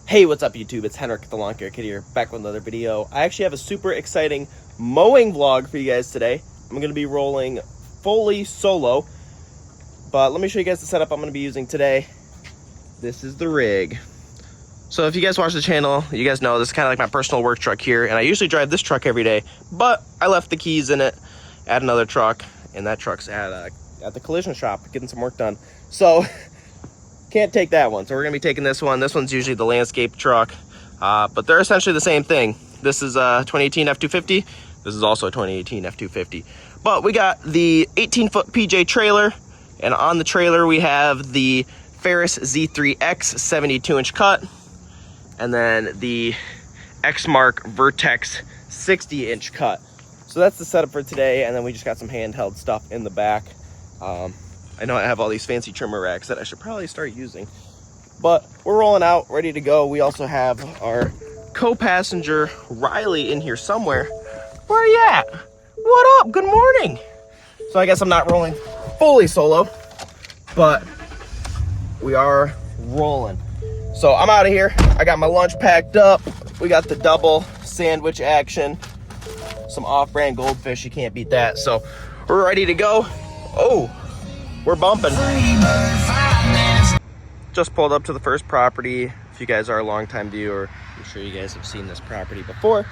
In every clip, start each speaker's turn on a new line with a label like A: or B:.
A: Hey, what's up YouTube? It's Henrik the Lawn Care Kid here, back with another video. I actually have a super exciting mowing vlog for you guys today. I'm going to be rolling fully solo, but let me show you guys the setup I'm going to be using today. This is the rig. So if you guys watch the channel, you guys know this is kind of like my personal work truck here, and I usually drive this truck every day, but I left the keys in it at another truck, and that truck's at the collision shop getting some work done. So can't take that one, so we're gonna be taking this one. This one's usually the landscape truck, but they're essentially the same thing. This is a 2018 F250. This is also a 2018 F250. But we got the 18-foot PJ trailer, and on the trailer we have the Ferris Z3X 72-inch cut, and then the Exmark Vertex 60-inch cut. So that's the setup for today, and then we just got some handheld stuff in the back. I know I have all these fancy trimmer racks that I should probably start using, but we're rolling out, ready to go. We also have our co-passenger Riley in here somewhere. Where are you at? What up? Good morning. So I guess I'm not rolling fully solo, but we are rolling. So I'm out of here. I got my lunch packed up. We got the double sandwich action, some off-brand Goldfish. You can't beat that. So we're ready to go. Oh, we're bumping. Just pulled up to the first property. If you guys are a longtime viewer, I'm sure you guys have seen this property before.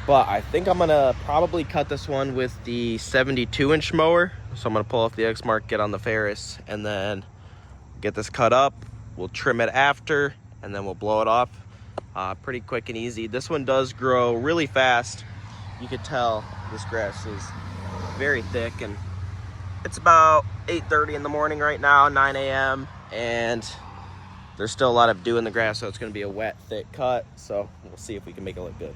A: But I think I'm gonna probably cut this one with the 72-inch mower. So I'm gonna pull off the Exmark, get on the Ferris, and then get this cut up. We'll trim it after, and then we'll blow it off. Pretty quick and easy. This one does grow really fast. You could tell this grass is very thick, and it's about 8:30 in the morning right now, 9 a.m. and there's still a lot of dew in the grass, so it's going to be a wet, thick cut. So we'll see if we can make it look good.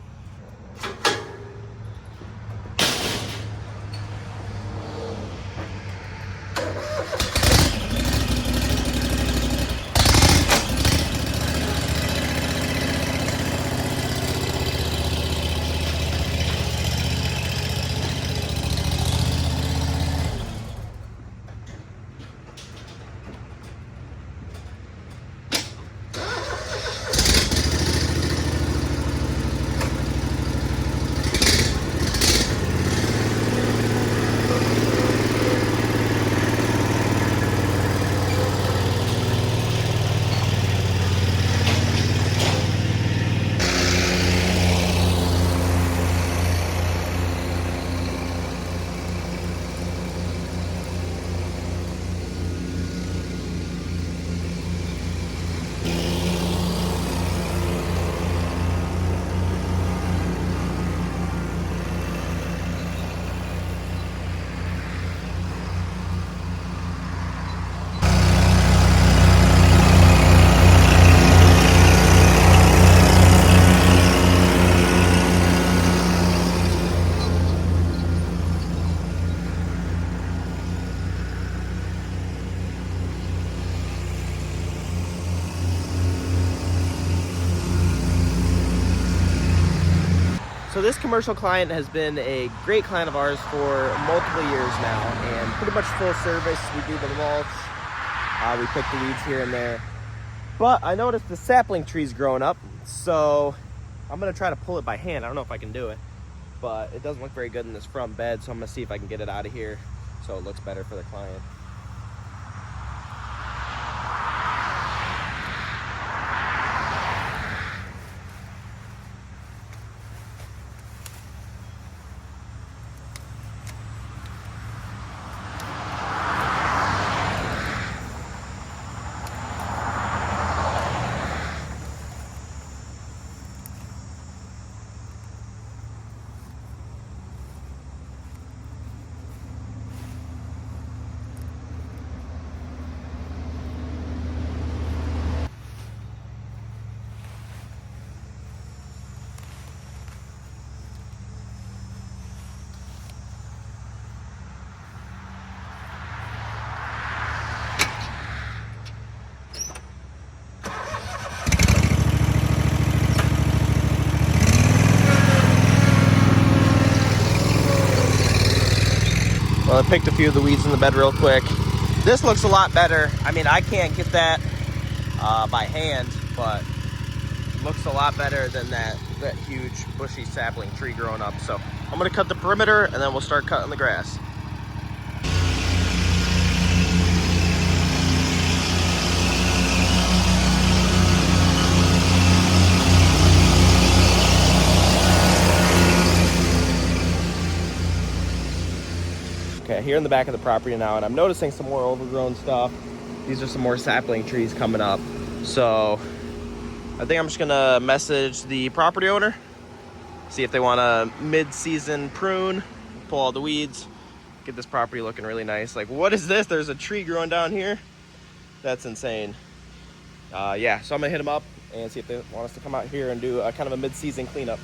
A: So this commercial client has been a great client of ours for multiple years now, and pretty much full service. We do the mulch, we pick the weeds here and there. But I noticed the sapling tree's growing up, so I'm gonna try to pull it by hand. I don't know if I can do it, but it doesn't look very good in this front bed, so I'm gonna see if I can get it out of here so it looks better for the client. Well, I picked a few of the weeds in the bed real quick. This looks a lot better. I mean, I can't get that by hand, but looks a lot better than that huge bushy sapling tree growing up. So I'm gonna cut the perimeter and then we'll start cutting the grass. Okay, here in the back of the property now, and I'm noticing some more overgrown stuff. These are some more sapling trees coming up. So I think I'm just gonna message the property owner, see if they want a mid-season prune, pull all the weeds, get this property looking really nice. Like, what is this? There's a tree growing down here. That's insane. Yeah, so I'm gonna hit them up and see if they want us to come out here and do a kind of a mid-season cleanup.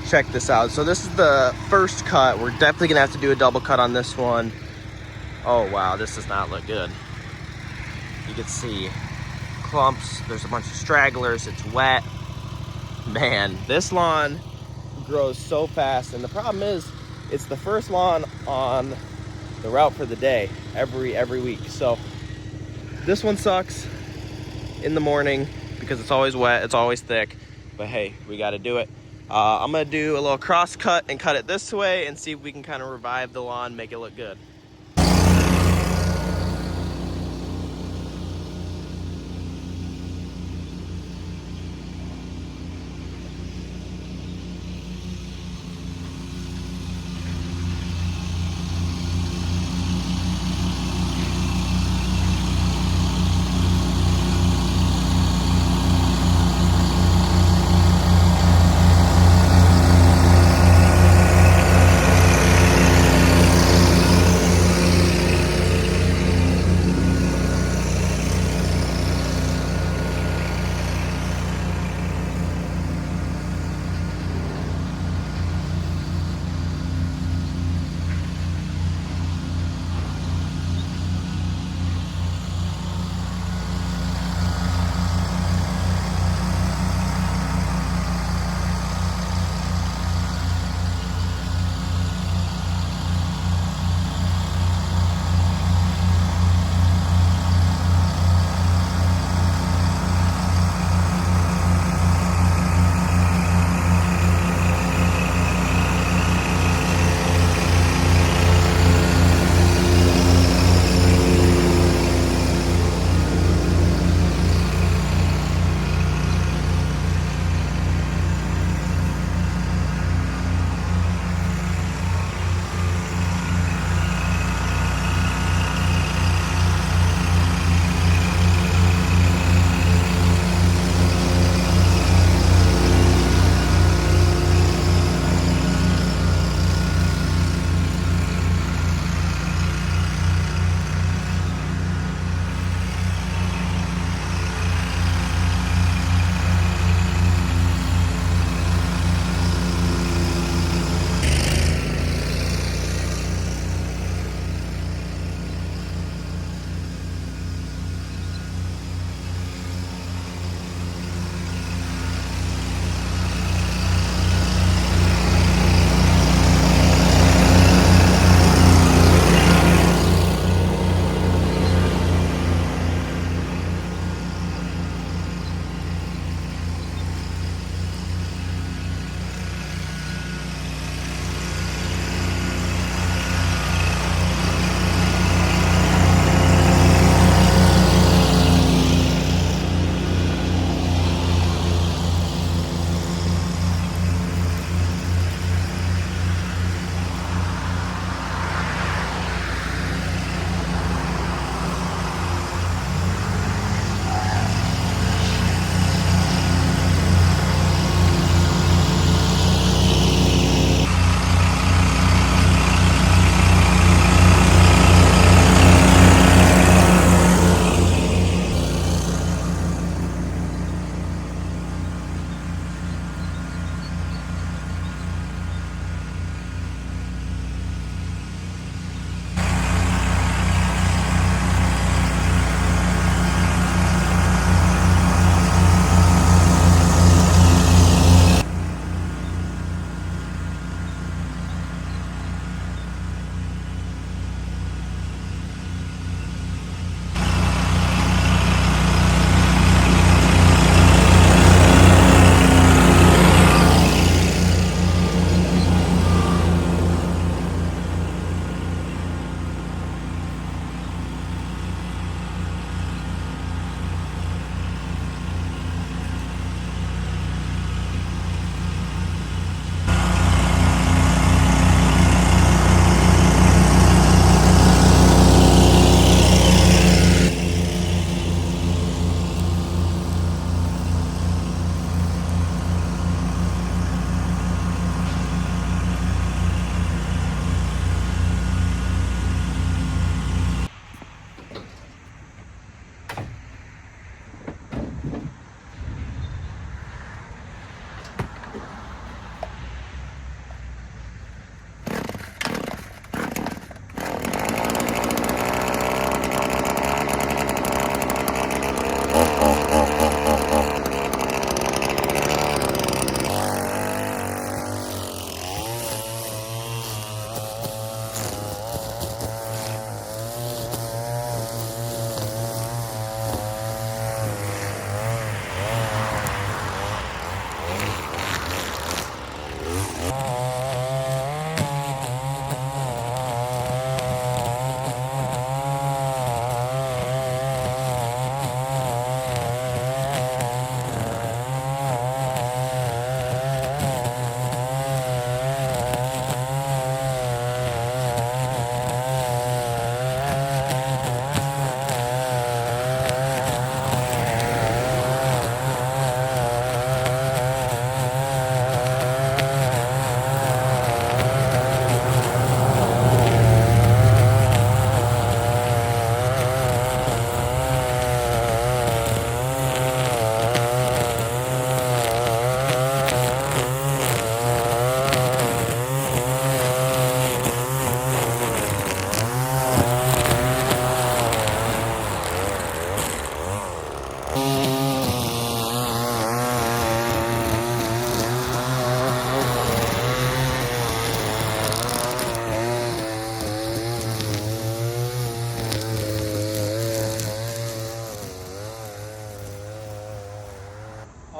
A: Check this out. So this is the first cut. We're definitely gonna have to do a double cut on this one. Oh wow, this does not look good. You can see clumps, there's a bunch of stragglers, it's wet. Man, this lawn grows so fast, and the problem is it's the first lawn on the route for the day every week. So this one sucks in the morning because it's always wet, it's always thick, but hey, we got to do it. I'm gonna do a little cross cut and cut it this way and see if we can kind of revive the lawn, make it look good.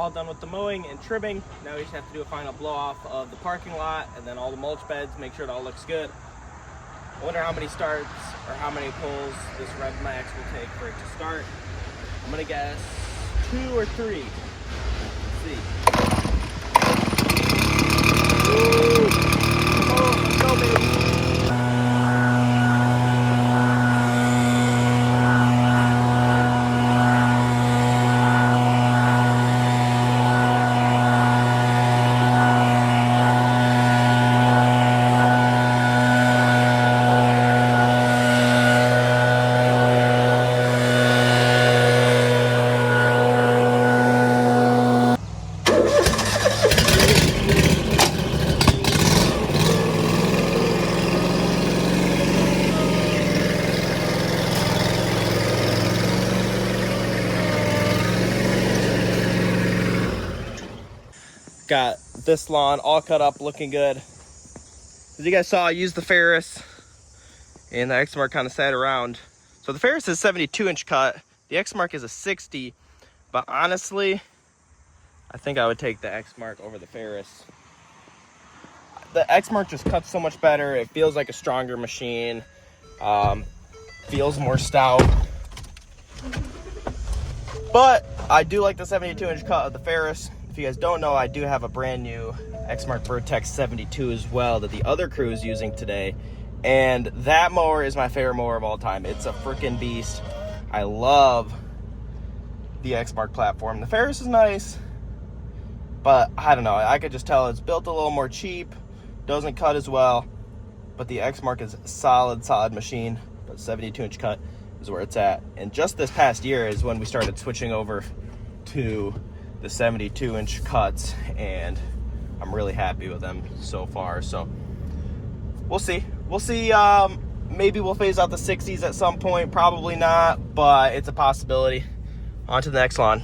A: all done with the mowing and trimming. Now we just have to do a final blow off of the parking lot and then all the mulch beds, make sure it all looks good. I wonder how many starts or how many pulls this Red Max will take for it to start. I'm gonna guess 2 or 3. Let's see. Woo! Oh, let's go, baby. Got this lawn all cut up, looking good. As you guys saw, I used the Ferris, and the Exmark kind of sat around. So the Ferris is 72-inch cut. The Exmark is a 60, but honestly, I think I would take the Exmark over the Ferris. The Exmark just cuts so much better. It feels like a stronger machine. Feels more stout. But I do like the 72-inch cut of the Ferris. If you guys don't know, I do have a brand new Exmark Vertex 72 as well that the other crew is using today. And that mower is my favorite mower of all time. It's a freaking beast. I love the Exmark platform. The Ferris is nice, but I don't know. I could just tell it's built a little more cheap, doesn't cut as well, but the Exmark is a solid machine. But 72-inch cut is where it's at. And just this past year is when we started switching over to the 72-inch cuts, and I'm really happy with them so far. So we'll see. Maybe we'll phase out the 60s at some point. Probably not, but it's a possibility. On to the next lawn.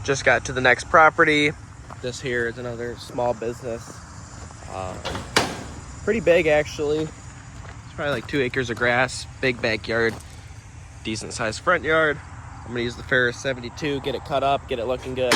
A: Just got to the next property. This here is another small business. Pretty big, actually. It's probably like 2 acres of grass, big backyard, decent sized front yard. I'm gonna use the Ferris 72, get it cut up, get it looking good.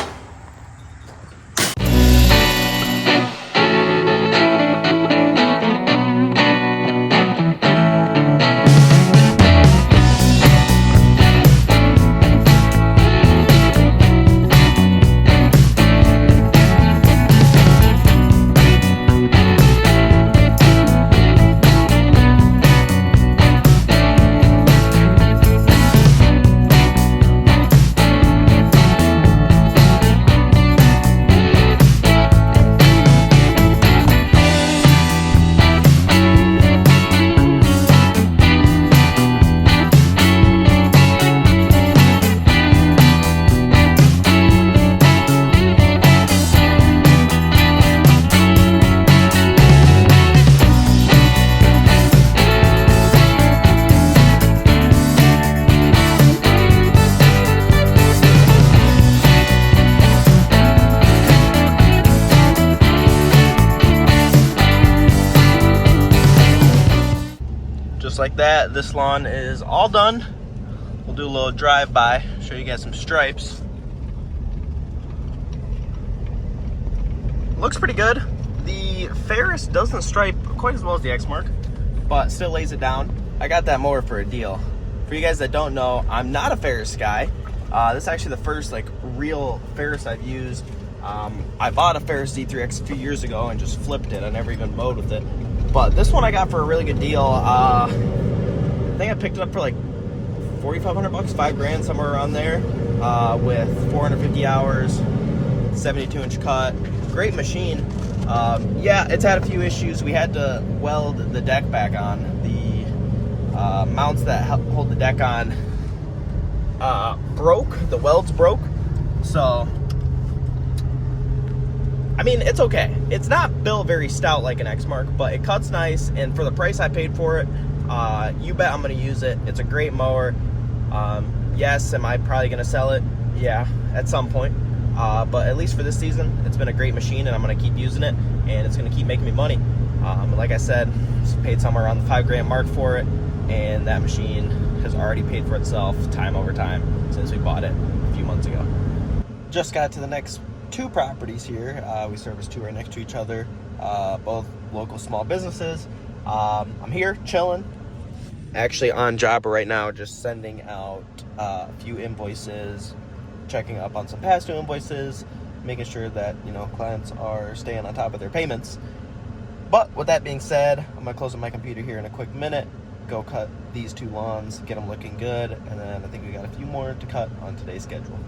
A: Just like that, this lawn is all done. We'll do a little drive-by, show you guys some stripes. Looks pretty good. The Ferris doesn't stripe quite as well as the Exmark, but still lays it down. I got that mower for a deal. For you guys that don't know, I'm not a Ferris guy. This is actually the first real Ferris I've used. I bought a Ferris Z3X a few years ago and just flipped it. I never even mowed with it. But this one I got for a really good deal. I think I picked it up for like 4,500 bucks, $5,000, somewhere around there, with 450 hours, 72-inch cut. Great machine. Yeah, it's had a few issues. We had to weld the deck back on. The mounts that hold the deck on broke. The welds broke. So, I mean, it's okay. It's not built very stout like an Exmark, but it cuts nice, and for the price I paid for it, you bet I'm going to use it. It's a great mower. Yes, am I probably going to sell it? Yeah, at some point. But at least for this season, it's been a great machine, and I'm going to keep using it, and it's going to keep making me money. Like I said, paid somewhere around the $5,000 mark for it, and that machine has already paid for itself time over time since we bought it a few months ago. just got to the next two properties here. We service two right next to each other, both local small businesses. I'm here chilling, actually on job right now, just sending out a few invoices, checking up on some past due invoices, making sure that, you know, clients are staying on top of their payments. But with that being said, I'm gonna close up my computer here in a quick minute, go cut these two lawns, get them looking good, and then I think we got a few more to cut on today's schedule.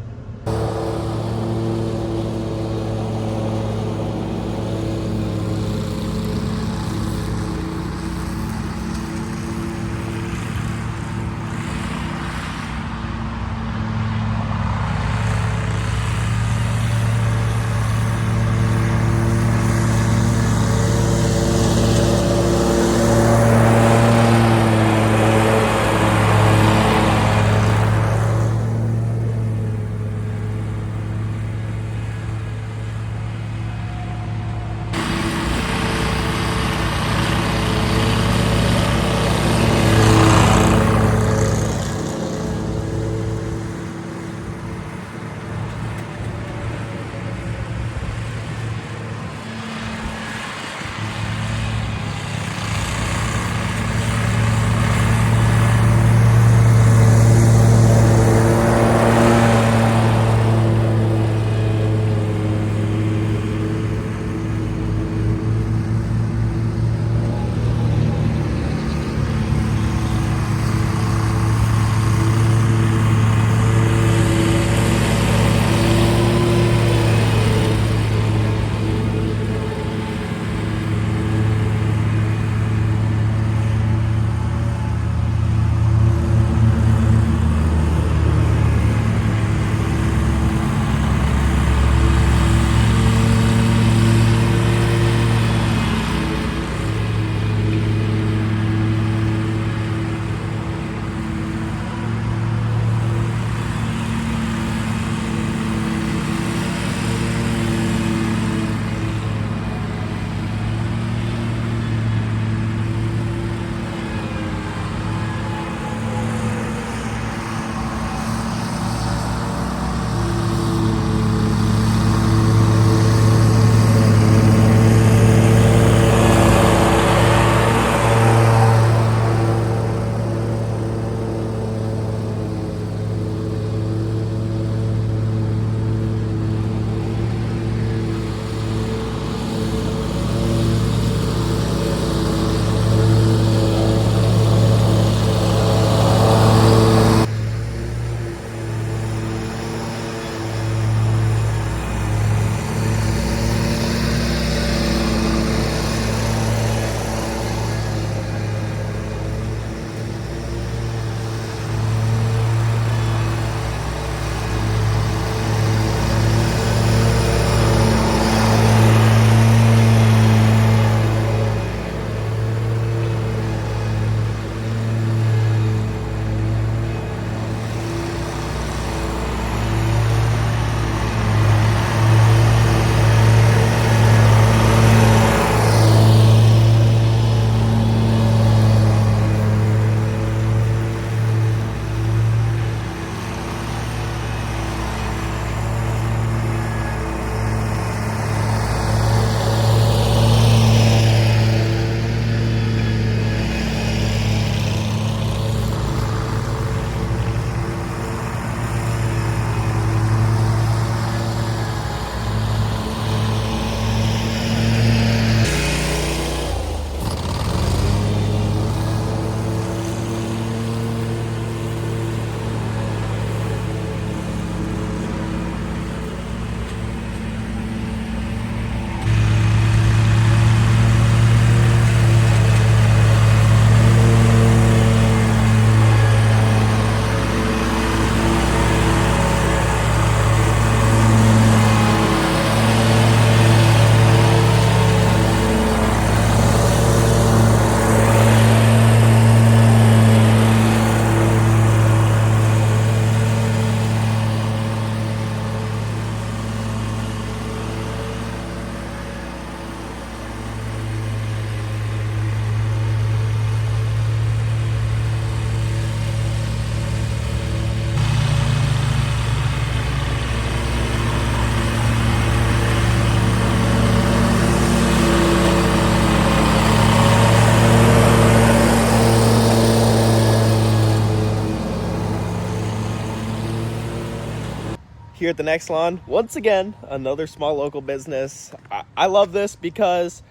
A: here at the Next Lawn. Once again, another small local business. I love this because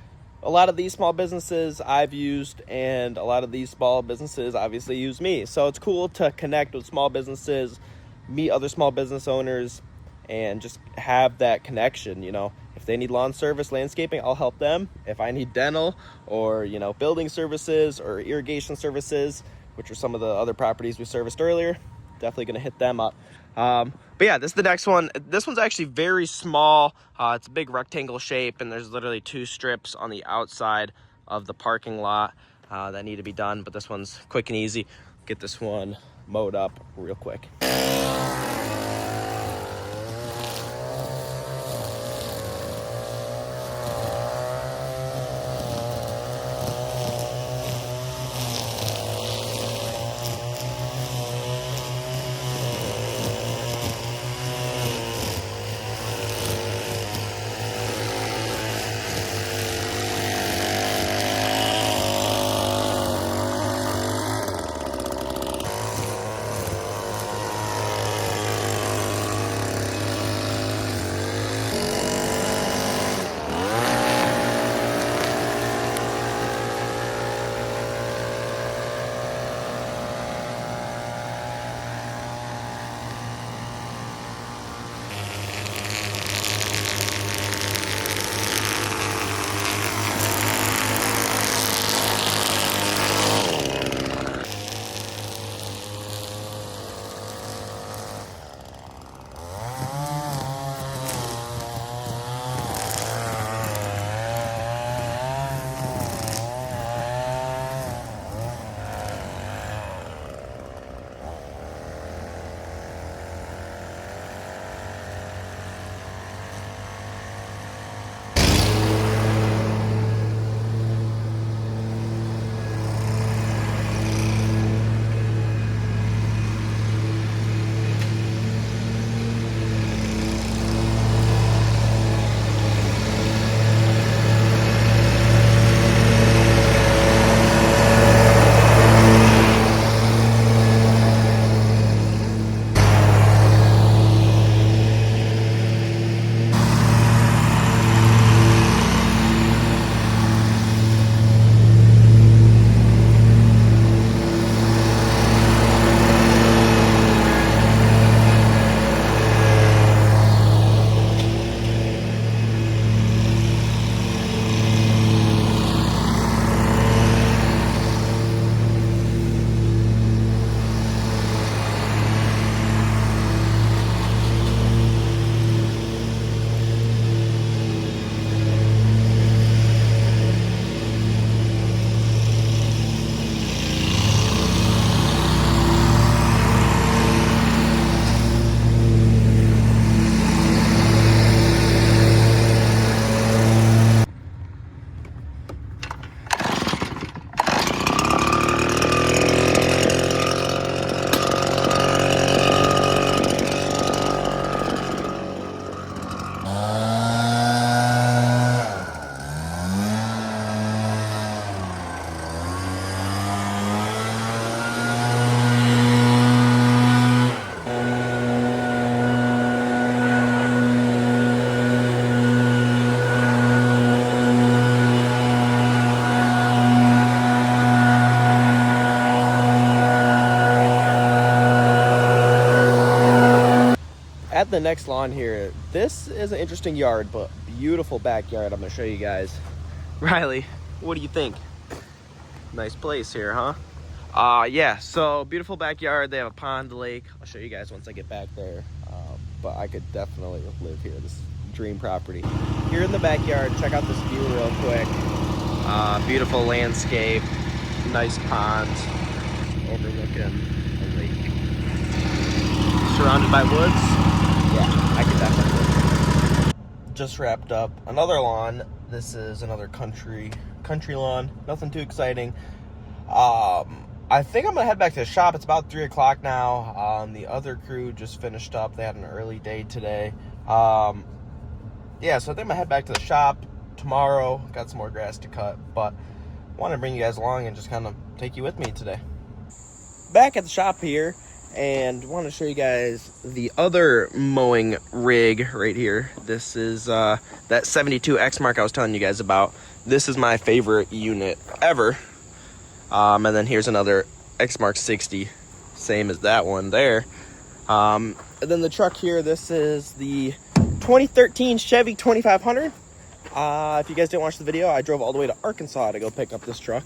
A: a lot of these small businesses I've used, and a lot of these small businesses obviously use me. So it's cool to connect with small businesses, meet other small business owners, and just have that connection. You know, if they need lawn service, landscaping, I'll help them. If I need dental or, you know, building services or irrigation services, which are some of the other properties we serviced earlier, definitely going to hit them up. But yeah, this is the next one. This one's actually very small. It's a big rectangle shape, and there's literally 2 strips on the outside of the parking lot that need to be done. But this one's quick and easy. Get this one mowed up real quick. At the Next Lawn here, this is an interesting yard, but beautiful backyard. I'm gonna show you guys. Riley, what do you think? Nice place here, huh? Yeah, so beautiful backyard. They have a pond, lake. I'll show you guys once I get back there. But I could definitely live here. This dream property. Here in the backyard, check out this view real quick. Beautiful landscape, nice ponds, overlooking a lake. Surrounded by woods. Yeah, I could definitely live here. Just wrapped up another lawn. This is another country lawn. Nothing too exciting. I think I'm gonna head back to the shop. It's about 3 o'clock now. The other crew just finished up. They had an early day today. Yeah, so I think I'm gonna head back to the shop tomorrow. Got some more grass to cut, but I want to bring you guys along and just kind of take you with me today. Back at the shop here, and want to show you guys the other mowing rig right here. This is that 72 X Mark I was telling you guys about. This is my favorite unit ever. And then here's another X Mark 60, same as that one there. And then the truck here, this is the 2013 Chevy 2500. If you guys didn't watch the video, I drove all the way to Arkansas to go pick up this truck,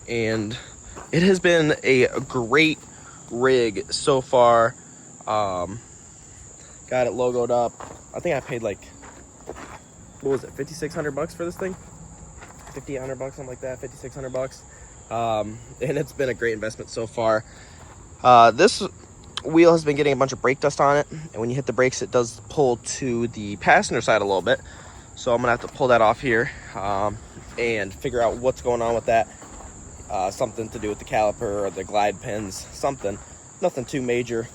A: and it has been a great rig so far. Got it logoed up. I think I paid like, what was it, 5,600 bucks for this thing? 5,800 bucks, something like that, 5,600 bucks. And it's been a great investment so far. This wheel has been getting a bunch of brake dust on it, and when you hit the brakes, it does pull to the passenger side a little bit. So I'm gonna have to pull that off here and figure out what's going on with that. Something to do with the caliper or the glide pins, something. Nothing too major.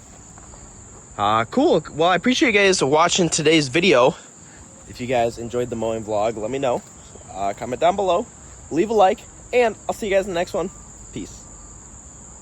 A: Cool. Well, I appreciate you guys watching today's video. If you guys enjoyed the mowing vlog, let me know. Comment down below, leave a like, and I'll see you guys in the next one. Peace.